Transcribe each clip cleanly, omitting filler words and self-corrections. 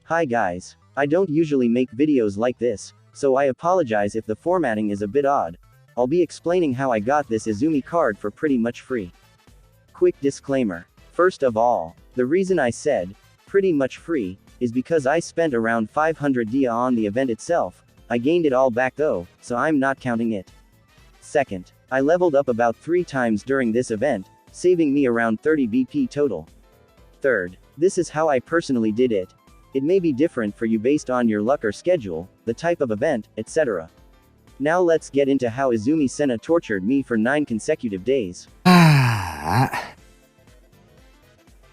Hi guys. I don't usually make videos like this, so I apologize if the formatting is a bit odd. I'll be explaining how I got this Izumi card for pretty much free. Quick disclaimer. First of all, the reason I said, pretty much free, is because I spent around 500 dia on the event itself. I gained it all back though, so I'm not counting it. Second, I leveled up about 3 times during this event, saving me around 30 BP total. Third, this is how I personally did it. It may be different for you based on your luck or schedule, the type of event, etc. Now let's get into how Izumi Senna tortured me for 9 consecutive days.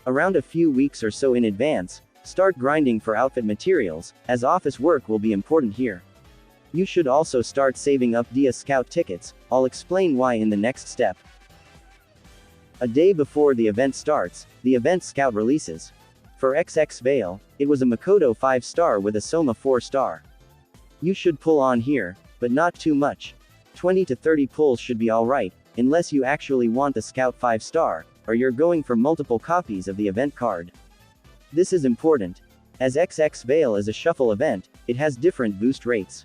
Around a few weeks or so in advance, start grinding for outfit materials, as office work will be important here. You should also start saving up dia scout tickets. I'll explain why in the next step. A day before the event starts, the event scout releases. For XX Veil, it was a Makoto 5-star with a Soma 4-star. You should pull on here, but not too much. 20 to 30 pulls should be alright, unless you actually want the Scout 5-star, or you're going for multiple copies of the event card. This is important. As XX Veil is a shuffle event, it has different boost rates.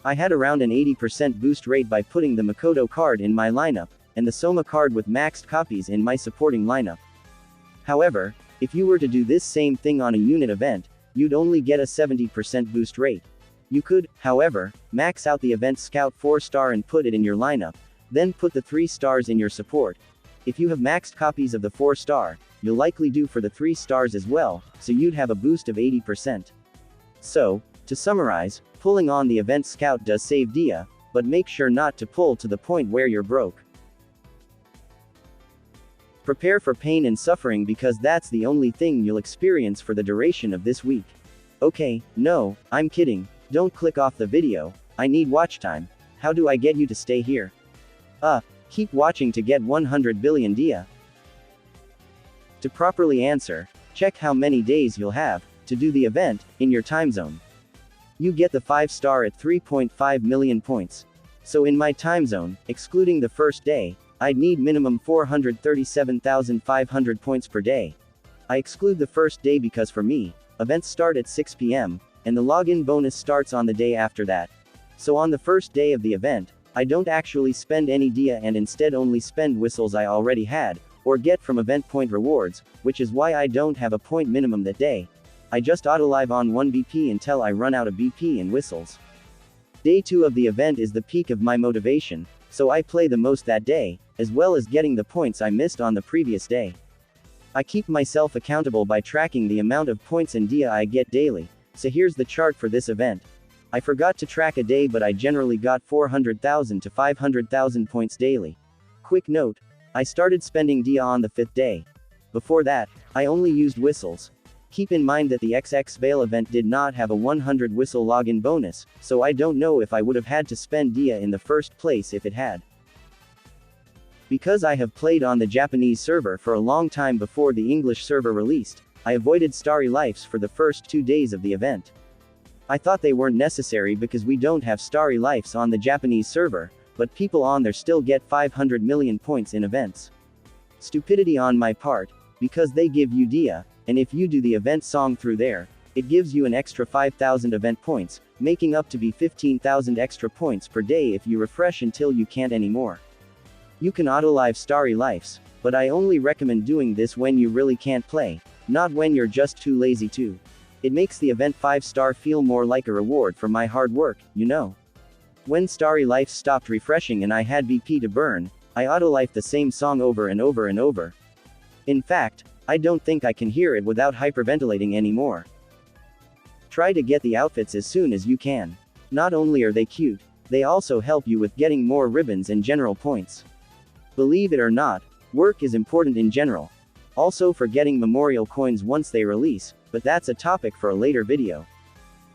I had around an 80% boost rate by putting the Makoto card in my lineup, and the Soma card with maxed copies in my supporting lineup. However, if you were to do this same thing on a unit event, you'd only get a 70% boost rate. You could, however, max out the event Scout 4-star and put it in your lineup, then put the 3 stars in your support. If you have maxed copies of the 4-star, you'll likely do for the 3 stars as well, so you'd have a boost of 80%. So, to summarize, pulling on the event Scout does save dia, but make sure not to pull to the point where you're broke. Prepare for pain and suffering because that's the only thing you'll experience for the duration of this week. Okay, no, I'm kidding. Don't click off the video. I need watch time. How do I get you to stay here? Keep watching to get 100 billion dia. To properly answer, check how many days you'll have to do the event in your time zone. You get the 5-star at 3.5 million points. So in my time zone, excluding the first day, I'd need minimum 437,500 points per day. I exclude the first day because for me, events start at 6 PM, and the login bonus starts on the day after that. So on the first day of the event, I don't actually spend any dia and instead only spend whistles I already had, or get from event point rewards, which is why I don't have a point minimum that day. I just auto-live on 1 BP until I run out of BP and whistles. Day 2 of the event is the peak of my motivation, so I play the most that day, as well as getting the points I missed on the previous day. I keep myself accountable by tracking the amount of points and dia I get daily, so here's the chart for this event. I forgot to track a day but I generally got 400,000 to 500,000 points daily. Quick note, I started spending dia on the 5th day. Before that, I only used whistles. Keep in mind that the XX Veil event did not have a 100 whistle login bonus, so I don't know if I would have had to spend dia in the first place if it had. Because I have played on the Japanese server for a long time before the English server released, I avoided Starry Lifes for the first 2 days of the event. I thought they weren't necessary because we don't have Starry Lifes on the Japanese server, but people on there still get 500 million points in events. Stupidity on my part, because they give you dia, and if you do the event song through there, it gives you an extra 5,000 event points, making up to be 15,000 extra points per day if you refresh until you can't anymore. You can auto-live Starry Lifes, but I only recommend doing this when you really can't play, not when you're just too lazy to. It makes the event 5-star feel more like a reward for my hard work, you know. When Starry Lifes stopped refreshing and I had BP to burn, I auto-life the same song over and over and over. In fact, I don't think I can hear it without hyperventilating anymore. Try to get the outfits as soon as you can. Not only are they cute, they also help you with getting more ribbons and general points. Believe it or not, work is important in general. Also for getting memorial coins once they release, but that's a topic for a later video.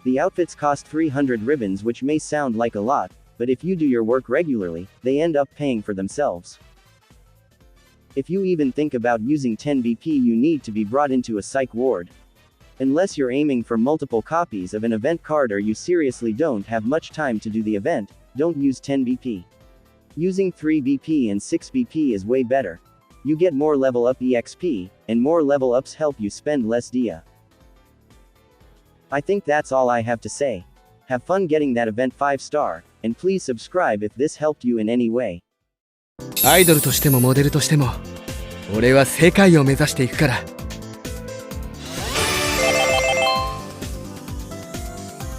The outfits cost 300 ribbons, which may sound like a lot, but if you do your work regularly, they end up paying for themselves. If you even think about using 10 BP, you need to be brought into a psych ward. Unless you're aiming for multiple copies of an event card or you seriously don't have much time to do the event, don't use 10 BP. Using 3 BP and 6 BP is way better. You get more level up EXP, and more level ups help you spend less dia. I think that's all I have to say. Have fun getting that event 5-star, and please subscribe if this helped you in any way. アイドルとしてもモデルとしても俺は世界を目指していくから。